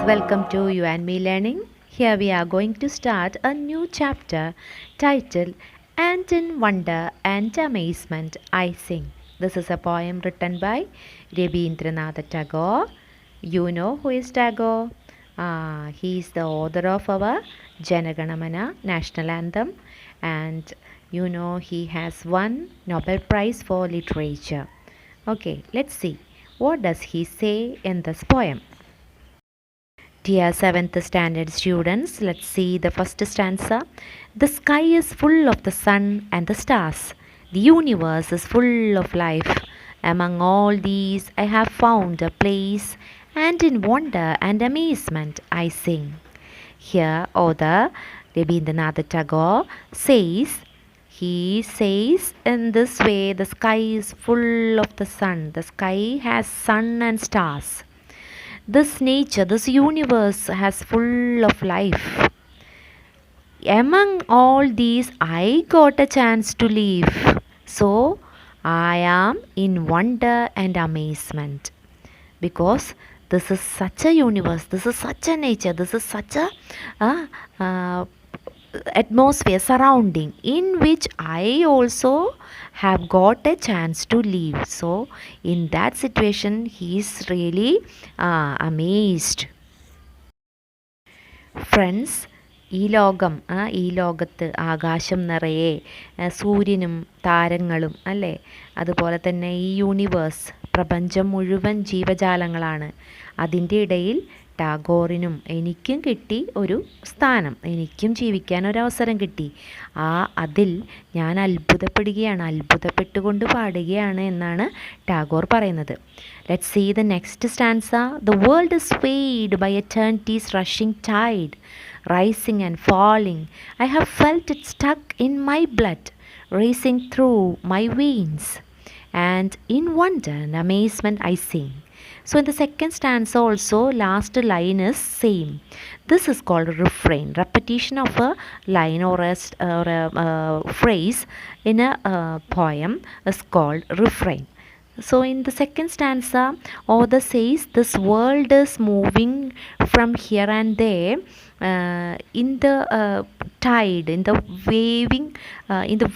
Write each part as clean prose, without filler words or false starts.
Welcome to You and Me Learning. Here we are going to start a new chapter titled And in Wonder and Amazement I Sing. This is a poem written by Rabindranath Tagore. You know who is Tagore? He is the author of our Janaganamana national anthem, and you know he has won Nobel Prize for Literature. Okay, let's see. What does he say in this poem? Dear 7th standard students, let's see the first stanza. The sky is full of the sun and the stars. The universe is full of life. Among all these, I have found a place, and in wonder and amazement I sing. Here, author Rabindranath Tagore he says in this way, the sky is full of the sun. The sky has sun and stars. This nature, this universe has full of life. Among all these, I got a chance to live. So, I am in wonder and amazement. Because this is such a universe, this is such a nature, this is such a atmosphere surrounding in which I also have got a chance to live. So in that situation he is really amazed. Friends, ഈ ലോകത്ത് ആകാശം നിറയെ സൂര്യനും താരങ്ങളും അല്ലേ, അതുപോലെ തന്നെ ഈ യൂണിവേഴ്സ് പ്രപഞ്ചം മുഴുവൻ ജീവജാലങ്ങളാണ്. അതിൻ്റെ ഇടയിൽ ടാഗോറിനും എനിക്കും കിട്ടി ഒരു സ്ഥാനം, എനിക്കും ജീവിക്കാൻ ഒരവസരം കിട്ടി. അതിൽ ഞാൻ അത്ഭുതപ്പെട്ടുകൊണ്ട് പാടുകയാണ് എന്നാണ് ടാഗോർ പറയുന്നത്. Let's see the next stanza. The world is swayed by eternity's rushing tide, rising and falling. I have felt it stuck in my blood, racing through my veins, and in wonder and amazement I sing. So in the second stanza also, last line is same. This is called a refrain. Repetition of a line or a phrase in a poem is called refrain. So in the second stanza, author says this world is moving from here and there in the tide, in the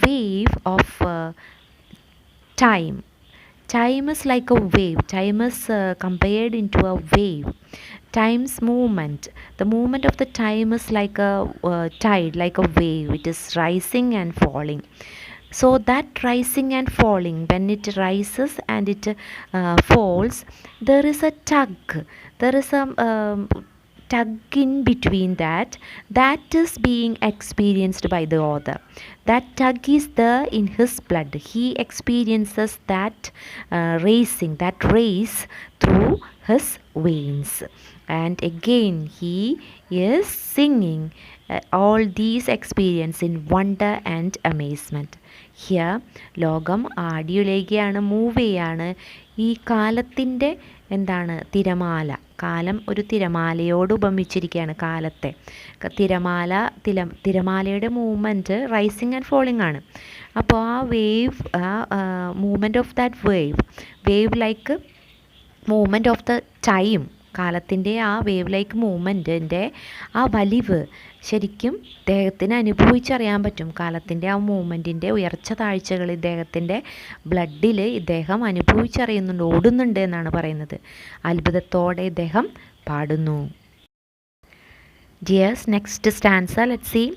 wave of time. Time is like a wave. Time is compared into a wave. Time's movement. The movement of the time is like a tide, like a wave. It is rising and falling. So that rising and falling, when it rises and it falls, there is a tug. There is a tug in between that is being experienced by the author. That tug is there in his blood. He experiences that racing, that race through his veins, and again he is singing all these experience in wonder and amazement. Here ലോകം ആടിയുലയുകയാണ്, move ചെയ്യാണ്. ഈ കാലത്തിൻ്റെ എന്താണ് തിരമാല, കാലം ഒരു തിരമാലയോട് ഉപമിച്ചിരിക്കുകയാണ് കാലത്തെ. തിരമാലയുടെ movement rising and falling ആണ്. അപ്പോൾ ആ wave, movement of that wave like movement of the time, കാലത്തിൻ്റെ ആ വേവ് ലൈക്ക് മൂവ്മെൻറ്റിൻ്റെ ആ വലിവ് ശരിക്കും ഇദ്ദേഹത്തിന് അനുഭവിച്ചറിയാൻ പറ്റും. കാലത്തിൻ്റെ ആ മൂവ്മെൻറ്റിൻ്റെ ഉയർച്ച താഴ്ചകൾ ഇദ്ദേഹത്തിൻ്റെ ബ്ലഡിൽ ഇദ്ദേഹം അനുഭവിച്ചറിയുന്നുണ്ട്, ഓടുന്നുണ്ട് എന്നാണ് പറയുന്നത്. അത്ഭുതത്തോടെ ഇദ്ദേഹം പാടുന്നു. Dears, next stanza, let's see.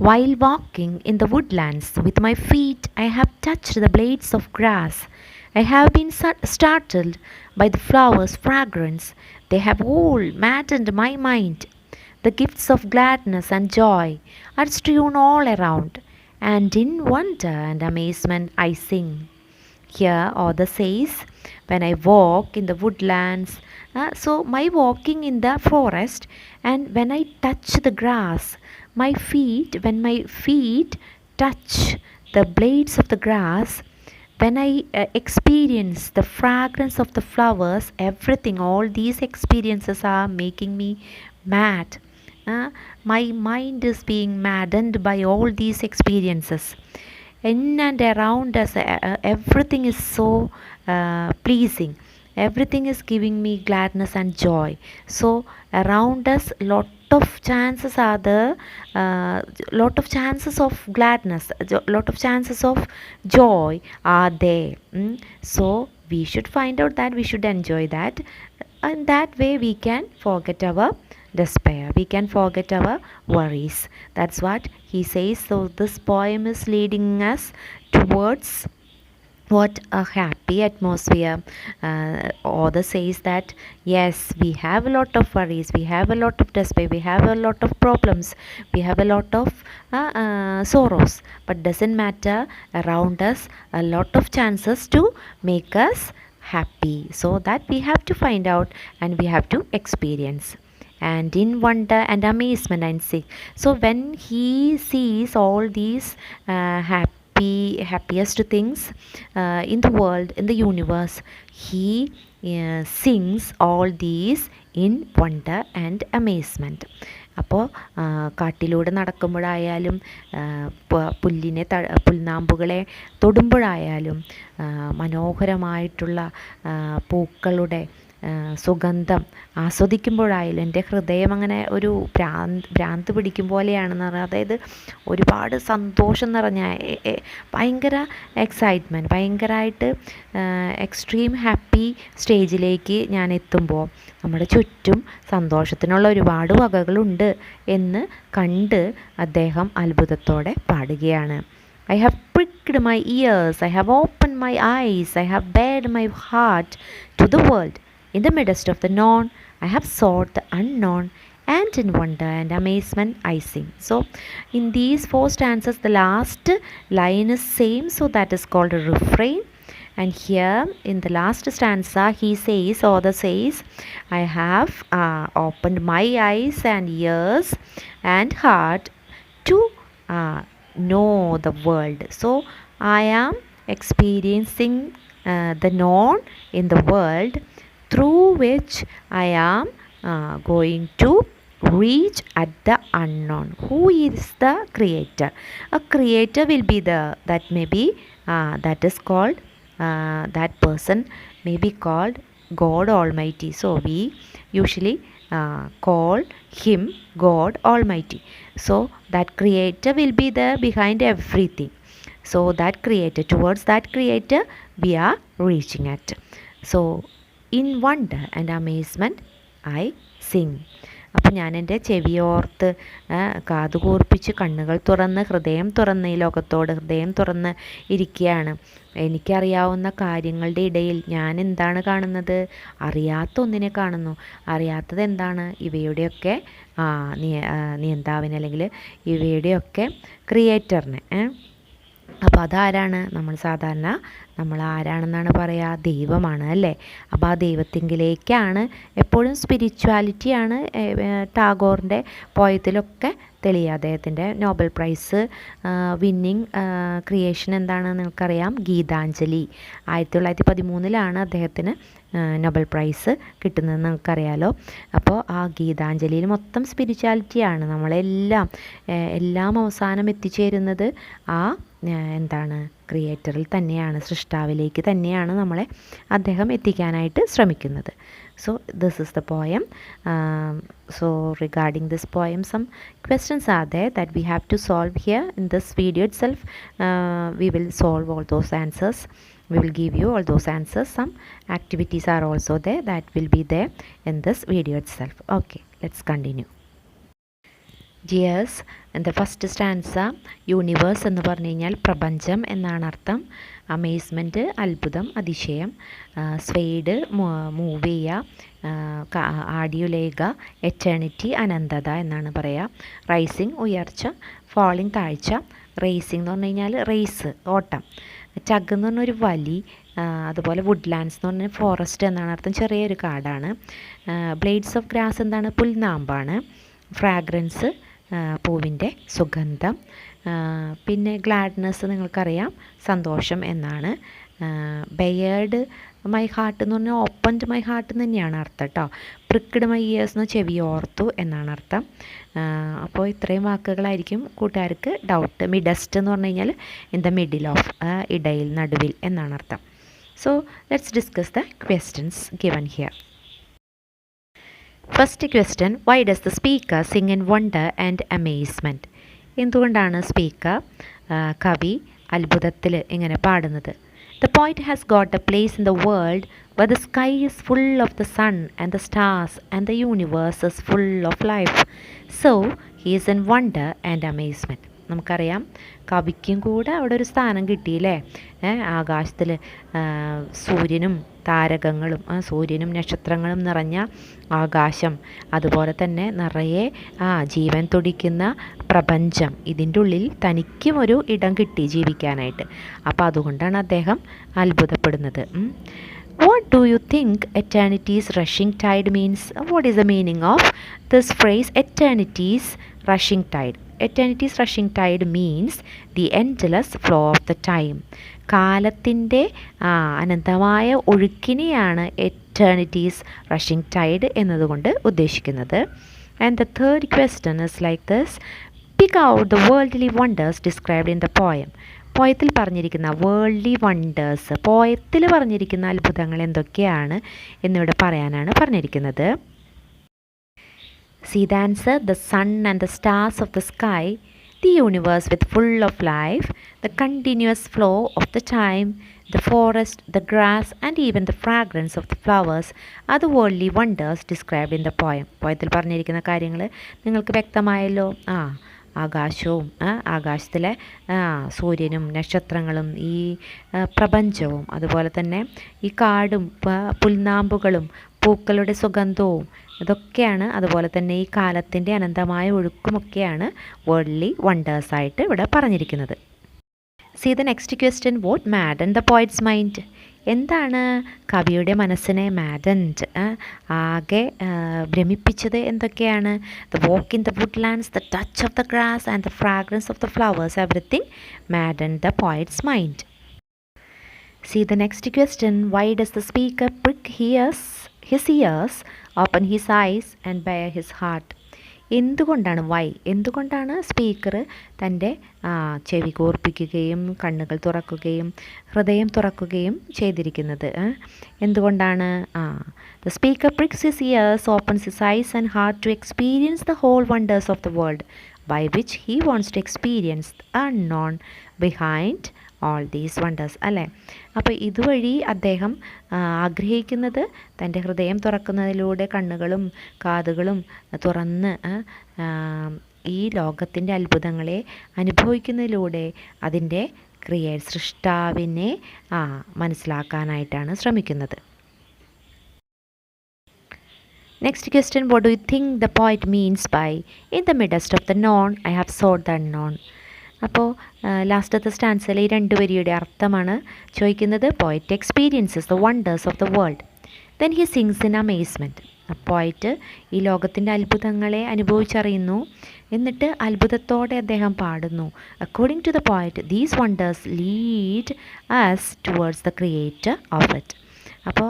While walking in the woodlands with my feet I have touched the blades of grass. I have been startled by the flowers' fragrance. They have all maddened my mind. The gifts of gladness and joy are strewn all around, and in wonder and amazement I sing. Here author says, when I walk in the woodlands, so my walking in the forest, and when I touch the grass, when my feet touch the blades of the grass, when I experience the fragrance of the flowers, everything, all these experiences are making me mad. My mind is being maddened by all these experiences. In and around us, everything is so pleasing. everything is giving me gladness and joy. So around us of chances are there, lot of chances of gladness, lot of chances of joy are there. So we should find out that, we should enjoy that, and that way we can forget our despair, we can forget our worries. That's what he says. So this poem is leading us towards what a happy atmosphere. Author says that yes, we have a lot of worries, we have a lot of despair, we have a lot of problems, we have a lot of sorrows, but doesn't matter, around us a lot of chances to make us happy. So that we have to find out and we have to experience. And in wonder and amazement and see, so when he sees all these happiest things in the world, in the universe, he sings all these in wonder and amazement. അപ്പോൾ കാട്ടിലൂടെ നടക്കുമ്പോഴായാലും പുൽനാമ്പുകളെ തൊടുമ്പോഴായാലും മനോഹരമായിട്ടുള്ള പൂക്കളുടെ സുഗന്ധം ആസ്വദിക്കുമ്പോഴായാലും എൻ്റെ ഹൃദയം അങ്ങനെ ഒരു ഭ്രാന്ത് പിടിക്കും പോലെയാണെന്ന് പറഞ്ഞാൽ, അതായത് ഒരുപാട് സന്തോഷം നിറഞ്ഞ ഭയങ്കര എക്സൈറ്റ്മെൻറ്റ്, ഭയങ്കരമായിട്ട് എക്സ്ട്രീം ഹാപ്പി സ്റ്റേജിലേക്ക് ഞാൻ എത്തുമ്പോൾ നമ്മുടെ ചുറ്റും സന്തോഷത്തിനുള്ള ഒരുപാട് വകകളുണ്ട് എന്ന് കണ്ട് അദ്ദേഹം അത്ഭുതത്തോടെ പാടുകയാണ്. I have pricked my ears, I have opened my eyes, I have bared my heart to the world. In the midst of the known, I have sought the unknown, and in wonder and amazement I sing. So, in these 4 stanzas, the last line is same, so that is called a refrain. And here, in the last stanza, he says, author says, I have opened my eyes and ears and heart to know the world. So, I am experiencing the known in the world, through which I am going to reach at the unknown. Who is the creator? A creator will be that may be that is called that person may be called God Almighty. So we usually call him God Almighty. So that creator will be there behind everything. So that creator, towards that creator we are reaching at. So in wonder and amazement I sing. അപ്പോൾ ഞാൻ എൻ്റെ ചെവിയോർത്ത് കാതു കൂർപ്പിച്ച് കണ്ണുകൾ തുറന്ന് ഹൃദയം തുറന്ന് ഈ ലോകത്തോട് ഹൃദയം തുറന്ന് ഇരിക്കുകയാണ്. എനിക്കറിയാവുന്ന കാര്യങ്ങളുടെ ഇടയിൽ ഞാൻ എന്താണ് കാണുന്നത്? അറിയാത്ത ഒന്നിനെ കാണുന്നു. അറിയാത്തത് എന്താണ്? ഇവയുടെയൊക്കെ നിയന്താവിനെ, അല്ലെങ്കിൽ ഇവയുടെയൊക്കെ ക്രിയേറ്ററിനെ. അപ്പോൾ അതാരാണ്? നമ്മൾ ആരാണെന്നാണ് പറയുക? ദൈവമാണ്, അല്ലേ? അപ്പോൾ ആ ദൈവത്തിങ്കിലേക്കാണ് എപ്പോഴും സ്പിരിച്വാലിറ്റിയാണ് ടാഗോറിൻ്റെ പോയത്തിലൊക്കെ തെളിയുക. അദ്ദേഹത്തിൻ്റെ നോബൽ പ്രൈസ് വിന്നിങ് ക്രിയേഷൻ എന്താണെന്ന് നിങ്ങൾക്കറിയാം, ഗീതാഞ്ജലി. 1913 അദ്ദേഹത്തിന് നോബൽ പ്രൈസ് കിട്ടുന്നതെന്ന് നമുക്കറിയാലോ. അപ്പോൾ ആ ഗീതാഞ്ജലിയിൽ മൊത്തം സ്പിരിച്വാലിറ്റിയാണ്. എല്ലാം അവസാനം എത്തിച്ചേരുന്നത് ആ എന്താണ് ക്രിയേറ്ററിൽ തന്നെയാണ്, സൃഷ്ടാവിലേക്ക് തന്നെയാണ് നമ്മളെ അദ്ദേഹം എത്തിക്കാനായിട്ട് ശ്രമിക്കുന്നത്. So this is the poem. So regarding this poem, some questions are there that we have to solve here in this video itself. We will solve all those answers. We will give you all those answers. Some activities are also there that will be there in this video itself. Okay, let's continue. ജിയേഴ്സ്, എൻ്റെ first stanza universe എന്ന് പറഞ്ഞു കഴിഞ്ഞാൽ പ്രപഞ്ചം എന്നാണ് അർത്ഥം. Amazement അത്ഭുതം, അതിശയം. സ്വെയ്ഡ് move ചെയ്യുക, ആഡിയുലേഖ എറ്റേണിറ്റി അനന്തത എന്നാണ് പറയുക. റൈസിങ് ഉയർച്ച, ഫാളിങ് താഴ്ച. റേസിംഗ് എന്ന് പറഞ്ഞു കഴിഞ്ഞാൽ റേസ് ഓട്ടം. ചഗ് എന്ന് പറഞ്ഞൊരു വലി. അതുപോലെ വുഡ്ലാൻഡ്സ് എന്ന് പറഞ്ഞാൽ ഫോറസ്റ്റ് എന്നാണ് അർത്ഥം, ചെറിയൊരു കാടാണ്. ബ്ലേഡ്സ് ഓഫ് ഗ്രാസ് എന്താണ്? പുൽനാമ്പാണ്. ഫ്രാഗ്രൻസ് പൂവിൻ്റെ സുഗന്ധം. പിന്നെ ഗ്ലാഡ്നെസ് നിങ്ങൾക്കറിയാം, സന്തോഷം എന്നാണ്. ബെയേർഡ് മൈ ഹാർട്ട് എന്ന് പറഞ്ഞാൽ ഓപ്പൺഡ് മൈ ഹാർട്ട് എന്ന് തന്നെയാണ് അർത്ഥം കേട്ടോ. പ്രിക്ക്ഡ് മൈ ഇയേഴ്സ് എന്ന് ചെവിയോർത്തു എന്നാണ് അർത്ഥം. അപ്പോൾ ഇത്രയും വാക്കുകളായിരിക്കും കൂട്ടുകാർക്ക് ഡൗട്ട്. മിഡസ്റ്റ് എന്ന് പറഞ്ഞു കഴിഞ്ഞാൽ ഇൻ ദ മിഡിൽ ഓഫ്, ഇടയിൽ, നടുവിൽ എന്നാണ് അർത്ഥം. So let's discuss the questions given here. First question, why does the speaker sing in wonder and amazement? എന്തുകൊണ്ടാണ് സ്പീക്കർ കവി അത്ഭുതത്തിൽ ഇങ്ങനെ പാടുന്നത്? The poet has got a place in the world where the sky is full of the sun and the stars and the universe is full of life. So he is in wonder and amazement. നമുക്കറിയാം കവിക്കും കൂടെ അവിടെ ഒരു സ്ഥാനം കിട്ടിയില്ലേ. ആകാശത്തിൽ സൂര്യനും താരകങ്ങളും സൂര്യനും നക്ഷത്രങ്ങളും നിറഞ്ഞ ആകാശം, അതുപോലെ തന്നെ നിറയെ ജീവൻ തുടിക്കുന്ന പ്രപഞ്ചം, ഇതിൻ്റെ ഉള്ളിൽ തനിക്കും ഒരു ഇടം കിട്ടി ജീവിക്കാനായിട്ട്. അപ്പോൾ അതുകൊണ്ടാണ് അദ്ദേഹം അത്ഭുതപ്പെടുന്നത്. What do you think eternity's rushing tide means? What is the meaning of this phrase, eternity's rushing tide? Eternity's rushing tide means the endless flow of the time. കാലത്തിൻ്റെ അനന്തമായ ഒഴുക്കിനെയാണ് എറ്റേണിറ്റീസ് റഷിംഗ് ടൈഡ് എന്നതുകൊണ്ട് ഉദ്ദേശിക്കുന്നത്. And the third question is like this, pick out the worldly wonders described in the poem. പോയത്തിൽ പറഞ്ഞിരിക്കുന്ന worldly wonders, പോയത്തിൽ പറഞ്ഞിരിക്കുന്ന അത്ഭുതങ്ങൾ എന്തൊക്കെയാണ് എന്നിവിടെ പറയാനാണ് പറഞ്ഞിരിക്കുന്നത്. See the answer, the sun and the stars of the sky, the universe with full of life, the continuous flow of the time, the forest, the grass and even the fragrance of the flowers are the worldly wonders described in the poem. പോയത്തിൽ പറഞ്ഞിരിക്കുന്ന കാര്യങ്ങൾ നിങ്ങൾക്ക് വ്യക്തമായല്ലോ. ആകാശവും ആകാശത്തിലെ സൂര്യനും നക്ഷത്രങ്ങളും ഈ പ്രപഞ്ചവും അതുപോലെ തന്നെ ഈ കാടും പുൽനാമ്പുകളും പൂക്കളുടെ സുഗന്ധവും ഇതൊക്കെയാണ്, അതുപോലെ തന്നെ ഈ കാലത്തിൻ്റെ അനന്തമായ ഒഴുക്കുമൊക്കെയാണ് വേൾഡ്ലി വണ്ടേഴ്സായിട്ട് ഇവിടെ പറഞ്ഞിരിക്കുന്നത്. See the next question, what maddened the poet's mind? എന്താണ് കവിയുടെ മനസ്സിനെ മാഡൻഡ് ആകെ ഭ്രമിപ്പിച്ചത് എന്തൊക്കെയാണ്? The walk in the woodlands, the touch of the grass and the fragrance of the flowers, everything maddened the poet's mind. See the next question, why does the speaker prick his ears, open his eyes and bare his heart? എന്തുകൊണ്ടാണ് speaker തൻ്റെ ചെവി കോർപ്പിക്കുകയും കണ്ണുകൾ തുറക്കുകയും ഹൃദയം തുറക്കുകയും ചെയ്തിരിക്കുന്നത്? എന്തുകൊണ്ടാണ്? The speaker pricks his ears, opens his eyes and heart to experience the whole wonders of the world, by which he wants to experience the unknown behind all these wonders. അല്ലേ? അപ്പോൾ ഇതുവഴി അദ്ദേഹം ആഗ്രഹിക്കുന്നത് തൻ്റെ ഹൃദയം തുറക്കുന്നതിലൂടെ, കണ്ണുകളും കാതുകളും തുറന്ന് ഈ ലോകത്തിൻ്റെ അത്ഭുതങ്ങളെ അനുഭവിക്കുന്നതിലൂടെ അതിൻ്റെ സൃഷ്ടാവിനെ മനസ്സിലാക്കാനായിട്ടാണ് ശ്രമിക്കുന്നത്. Next question, what do you think the poet means by in the midst of the known I have sought the unknown? അപ്പോൾ ലാസ്റ്റത്തെ സ്റ്റാൻസിലെ ഈ 2 വരിയുടെ അർത്ഥമാണ് ചോദിക്കുന്നത്. Poet experiences the wonders of the world, then he sings in amazement. Poet ഈ ലോകത്തിൻ്റെ അത്ഭുതങ്ങളെ അനുഭവിച്ചറിയുന്നു, എന്നിട്ട് അത്ഭുതത്തോടെ അദ്ദേഹം പാടുന്നു. According to the poet these wonders lead us towards the creator of it. അപ്പോൾ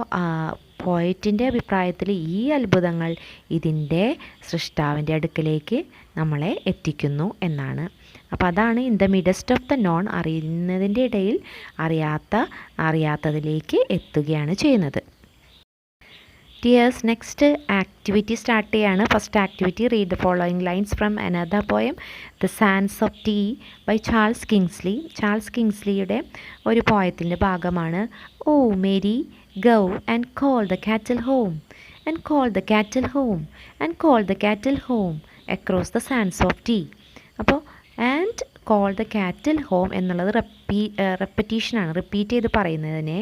പോയറ്റിൻ്റെ അഭിപ്രായത്തിൽ ഈ അത്ഭുതങ്ങൾ ഇതിൻ്റെ സൃഷ്ടാവിൻ്റെ അടുക്കലേക്ക് നമ്മളെ എത്തിക്കുന്നു എന്നാണ്. അപ്പോൾ അതാണ് in the midst of the known, അറിയുന്നതിൻ്റെ ഇടയിൽ അറിയാത്തതിലേക്ക് എത്തുകയാണ് ചെയ്യുന്നത്. ടിയേഴ്സ്, നെക്സ്റ്റ് ആക്ടിവിറ്റി സ്റ്റാർട്ട് ചെയ്യാണ്. First activity, read the following lines from another poem the sands of Dee by Charles Kingsley. Charles കിങ്സ്ലിയുടെ ഒരു പോയത്തിൻ്റെ ഭാഗമാണ്. O Mary go and call the cattle home, and call the cattle home, and call the cattle home across the sands of tea. അപ്പോൾ and call the cattle home എന്നുള്ളത് റെപ്പറ്റീഷനാണ്, repeat ചെയ്ത് പറയുന്നതിനെ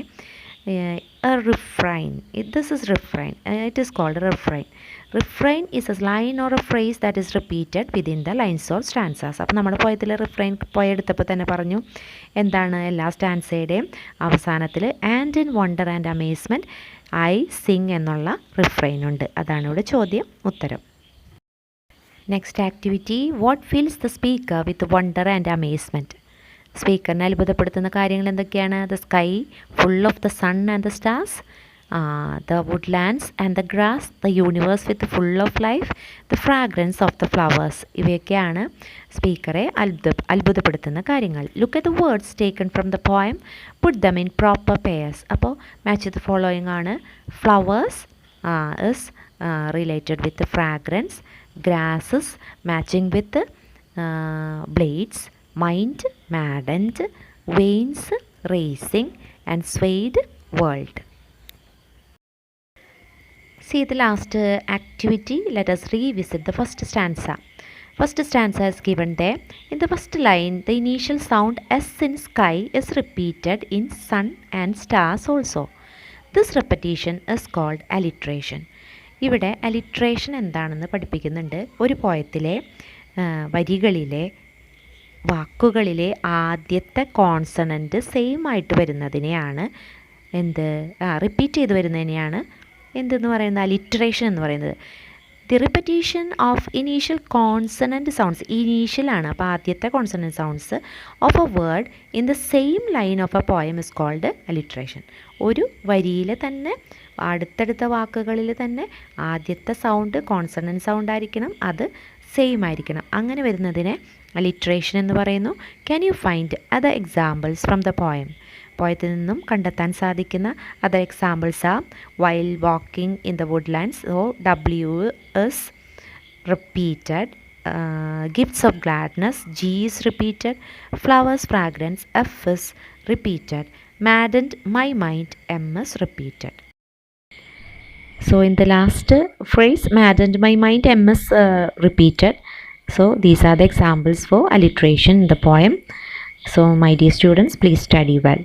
refrain. This is refrain, it is called refrain. Refrain is a line or a phrase that is repeated within the lines or stanzas. അപ്പോൾ നമ്മുടെ പോയത്തിൽ refrain പോയെടുത്തപ്പോൾ തന്നെ പറഞ്ഞു എന്താണ്, എല്ലാ സ്റ്റാൻസയുടെയും അവസാനത്തിൽ and in wonder and amazement I sing എന്നുള്ള refrain ഉണ്ട്. അതാണ് ഇവിടെ ചോദ്യം ഉത്തരം. Next activity, what fills the speaker with wonder and amazement. സ്പീക്കറിനെ അത്ഭുതപ്പെടുത്തുന്ന കാര്യങ്ങൾ എന്തൊക്കെയാണ്? The sky full of the sun and the stars, the woodlands and the grass, the universe with full of life, the fragrance of the flowers. ഇവയൊക്കെയാണ് സ്പീക്കറെ അത്ഭുതപ്പെടുത്തുന്ന കാര്യങ്ങൾ. Look at the words taken from the poem, put them in proper pairs. അപ്പോൾ match the following ആണ്. Flowers is related with fragrance, grasses matching with blades, mind maddened, veins racing, and swayed world. See the last activity. Let us revisit the first stanza. First stanza is given there. In the first line, the initial sound S in sky is repeated in sun and stars also. This repetition is called alliteration. ഇവിടെ alliteration എന്താണെന്ന് പഠിപ്പിക്കുന്നുണ്ട്. ഒരു പോയത്തിലെ വരികളിലെ വാക്കുകളിലെ ആദ്യത്തെ consonant same ആയിട്ട് വരുന്നതിനെയാണ് repeat ചെയ്ത് വരുന്നതിനെയാണ് എന്തെന്ന് പറയുന്നത്, alliteration എന്ന് പറയുന്നത്. The repetition of initial consonant sounds, ഇനീഷ്യലാണ് അപ്പോൾ ആദ്യത്തെ consonant sounds of a word in the same line of a poem is called alliteration. ഒരു വരിയിൽ തന്നെ അടുത്തടുത്ത വാക്കുകളിൽ തന്നെ ആദ്യത്തെ സൗണ്ട് കോൺസണൻറ്റ് സൗണ്ട് ആയിരിക്കണം, അത് സെയിം ആയിരിക്കണം. അങ്ങനെ വരുന്നതിനെ അലിട്രേഷൻ എന്ന് പറയുന്നു. Can you find other examples from the poem? പോയത്തിൽ നിന്നും കണ്ടെത്താൻ സാധിക്കുന്ന അതർ എക്സാമ്പിൾസ് ആ while walking in the woodlands, W is repeated, gifts of gladness, G is repeated, flowers fragrance, F is repeated, maddened my mind, M is repeated. So in the last phrase, maddened my mind, M is repeated. So these are the examples for alliteration in the poem. So my dear students, please study well.